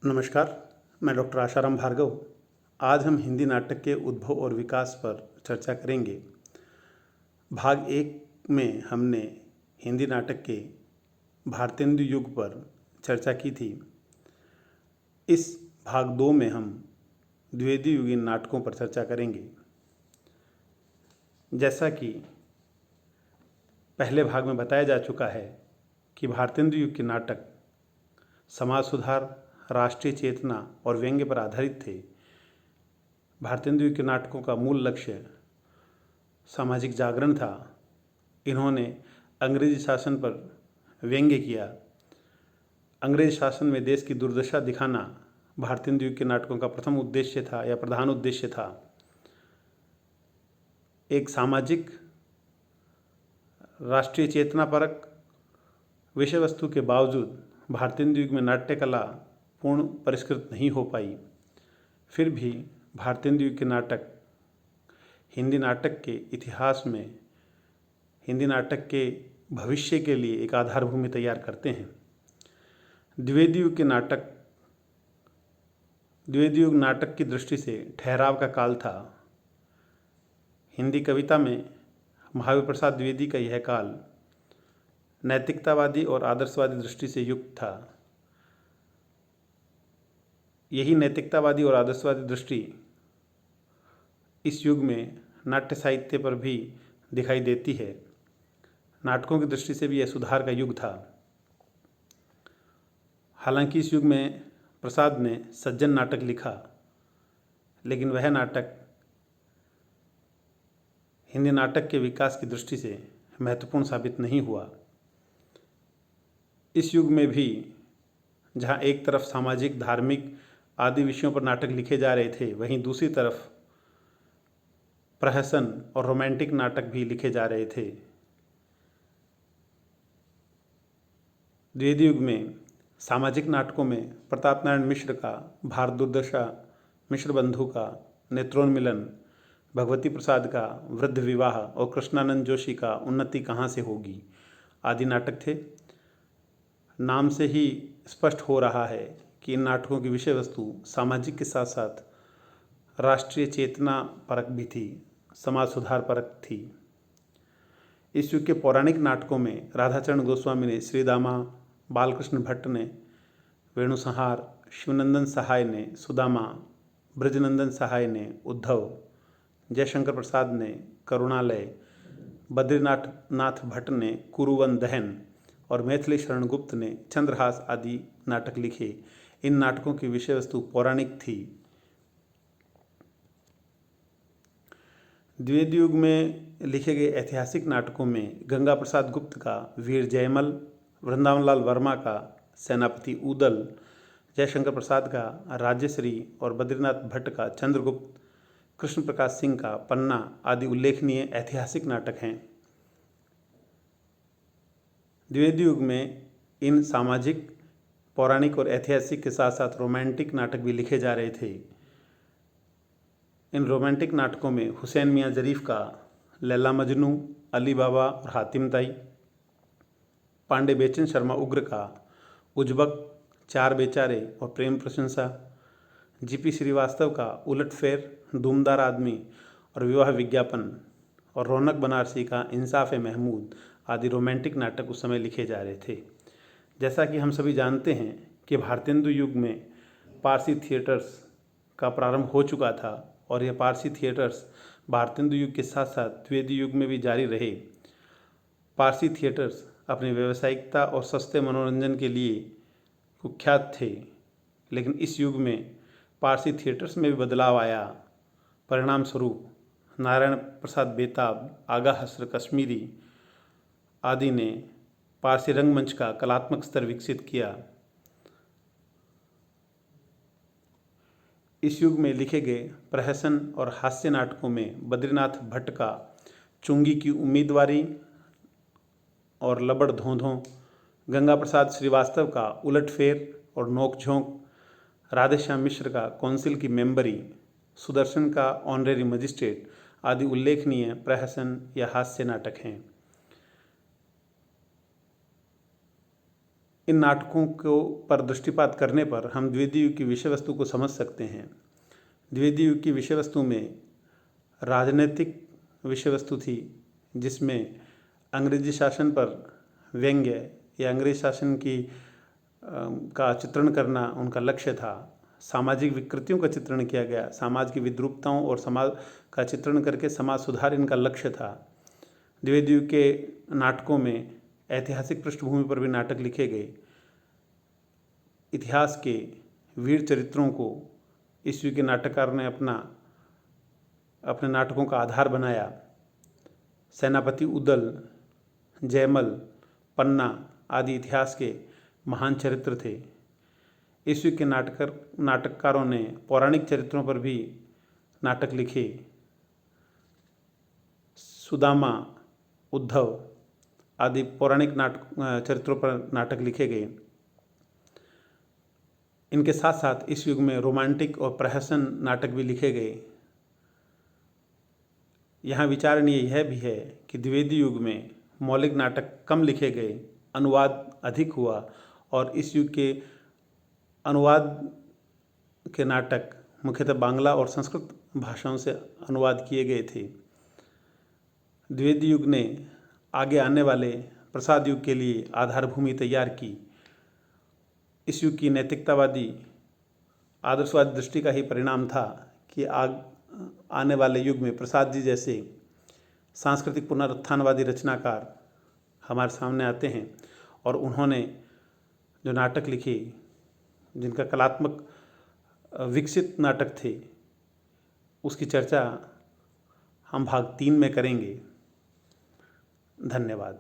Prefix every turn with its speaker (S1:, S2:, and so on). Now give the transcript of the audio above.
S1: नमस्कार। मैं डॉक्टर आशाराम भार्गव। आज हम हिंदी नाटक के उद्भव और विकास पर चर्चा करेंगे। भाग एक में हमने हिंदी नाटक के भारतेंदु युग पर चर्चा की थी। इस भाग दो में हम द्विवेदी युगीन नाटकों पर चर्चा करेंगे। जैसा कि पहले भाग में बताया जा चुका है कि भारतेंदु युग के नाटक समाज सुधार, राष्ट्रीय चेतना और व्यंग्य पर आधारित थे। भारतेंदु युग के नाटकों का मूल लक्ष्य सामाजिक जागरण था। इन्होंने अंग्रेजी शासन पर व्यंग्य किया। अंग्रेज शासन में देश की दुर्दशा दिखाना भारतेंदु युग के नाटकों का प्रथम उद्देश्य था या प्रधान उद्देश्य था। एक सामाजिक राष्ट्रीय चेतना परक विषय वस्तु के बावजूद भारतेंदु युग में नाट्य कला पूर्ण परिष्कृत नहीं हो पाई। फिर भी भारतेंदु युग के नाटक हिंदी नाटक के इतिहास में, हिंदी नाटक के भविष्य के लिए एक आधार भूमि तैयार करते हैं। द्विवेदी युग के नाटक, द्विवेदी युग नाटक की दृष्टि से ठहराव का काल था। हिंदी कविता में महावीर प्रसाद द्विवेदी का यह काल नैतिकतावादी और आदर्शवादी दृष्टि से युक्त था। यही नैतिकतावादी और आदर्शवादी दृष्टि इस युग में नाट्य साहित्य पर भी दिखाई देती है। नाटकों की दृष्टि से भी यह सुधार का युग था। हालांकि इस युग में प्रसाद ने सज्जन नाटक लिखा, लेकिन वह नाटक हिंदी नाटक के विकास की दृष्टि से महत्वपूर्ण साबित नहीं हुआ। इस युग में भी जहाँ एक तरफ सामाजिक, धार्मिक आदि विषयों पर नाटक लिखे जा रहे थे, वहीं दूसरी तरफ प्रहसन और रोमांटिक नाटक भी लिखे जा रहे थे। द्विवेदी युग में सामाजिक नाटकों में प्रताप नारायण मिश्र का भारत दुर्दशा, मिश्र बंधु का नेत्रोन्मिलन, भगवती प्रसाद का वृद्ध विवाह और कृष्णानंद जोशी का उन्नति कहाँ से होगी आदि नाटक थे। नाम से ही स्पष्ट हो रहा है कि इन नाटकों की विषय वस्तु सामाजिक के साथ साथ राष्ट्रीय चेतना परक भी थी, समाज सुधार परक थी। इस युग के पौराणिक नाटकों में राधाचरण गोस्वामी ने श्रीदामा, बालकृष्ण भट्ट ने वेणुसंहार, शिवनंदन सहाय ने सुदामा, ब्रजनंदन सहाय ने उद्धव, जयशंकर प्रसाद ने करुणालय, बद्रीनाथ नाथ भट्ट ने कुरुवन दहन और मैथिली शरण गुप्त ने चंद्रहास आदि नाटक लिखे। इन नाटकों की विषय वस्तु पौराणिक थी। द्विवेदी युग में लिखे गए ऐतिहासिक नाटकों में गंगा प्रसाद गुप्त का वीर जयमल, वृंदावन लाल वर्मा का सेनापति ऊदल, जयशंकर प्रसाद का राज्यश्री और बद्रीनाथ भट्ट का चंद्रगुप्त, कृष्ण प्रकाश सिंह का पन्ना आदि उल्लेखनीय ऐतिहासिक नाटक हैं। द्विवेदी युग में इन सामाजिक, पौराणिक और ऐतिहासिक के साथ साथ रोमांटिक नाटक भी लिखे जा रहे थे। इन रोमांटिक नाटकों में हुसैन मियाँ जरीफ का लैला मजनू, अली बाबा और हातिम ताई, पांडे बेचन शर्मा उग्र का उजबक, चार बेचारे और प्रेम प्रशंसा, जीपी श्रीवास्तव का उलटफेर, दूमदार आदमी और विवाह विज्ञापन और रौनक बनारसी का इंसाफ महमूद आदि रोमांटिक नाटक उस समय लिखे जा रहे थे। जैसा कि हम सभी जानते हैं कि भारतेंदु युग में पारसी थिएटर्स का प्रारंभ हो चुका था और यह पारसी थिएटर्स भारतेंदु युग के साथ साथ द्विवेदी युग में भी जारी रहे। पारसी थिएटर्स अपनी व्यावसायिकता और सस्ते मनोरंजन के लिए कुख्यात थे, लेकिन इस युग में पारसी थिएटर्स में भी बदलाव आया। परिणाम स्वरूप नारायण प्रसाद बेताब, आगा हसर कश्मीरी आदि ने पारसी रंगमंच का कलात्मक स्तर विकसित किया। इस युग में लिखे गए प्रहसन और हास्य नाटकों में बद्रीनाथ भट्ट का चुंगी की उम्मीदवारी और लबड़ धोंधों, गंगा प्रसाद श्रीवास्तव का उलटफेर और नोकझोंक, राधेश्याम मिश्र का कौंसिल की मेंबरी, सुदर्शन का ऑनरेरी मजिस्ट्रेट आदि उल्लेखनीय प्रहसन या हास्य नाटक हैं। इन नाटकों को पर दृष्टिपात करने पर हम द्विवेदी युग की विषय वस्तु को समझ सकते हैं। द्विवेदी युग की विषय वस्तु में राजनीतिक विषय वस्तु थी, जिसमें अंग्रेजी शासन पर व्यंग्य या अंग्रेज शासन का चित्रण करना उनका लक्ष्य था। सामाजिक विकृतियों का चित्रण किया गया, समाज की विद्रूपताओं और समाज का चित्रण करके समाज सुधार इनका लक्ष्य था। द्विवेदी युग के नाटकों में ऐतिहासिक पृष्ठभूमि पर भी नाटक लिखे गए। इतिहास के वीर चरित्रों को इस युग के नाटककार ने अपने नाटकों का आधार बनाया। सेनापति उदल, जयमल, पन्ना आदि इतिहास के महान चरित्र थे। इस युग के नाटककारों ने पौराणिक चरित्रों पर भी नाटक लिखे। सुदामा, उद्धव आदि पौराणिक चरित्रों पर नाटक लिखे गए। इनके साथ साथ इस युग में रोमांटिक और प्रहसन नाटक भी लिखे गए। यहाँ विचारणीय यह भी है कि द्विवेदी युग में मौलिक नाटक कम लिखे गए, अनुवाद अधिक हुआ और इस युग के अनुवाद के नाटक मुख्यतः बांग्ला और संस्कृत भाषाओं से अनुवाद किए गए थे। द्विवेदी युग ने आगे आने वाले प्रसाद युग के लिए आधार भूमि तैयार की। इस युग की नैतिकतावादी आदर्शवादी दृष्टि का ही परिणाम था कि आने वाले युग में प्रसाद जी जैसे सांस्कृतिक पुनरुत्थानवादी रचनाकार हमारे सामने आते हैं और उन्होंने जो नाटक लिखे, जिनका कलात्मक विकसित नाटक थे, उसकी चर्चा हम भाग 3 में करेंगे। धन्यवाद।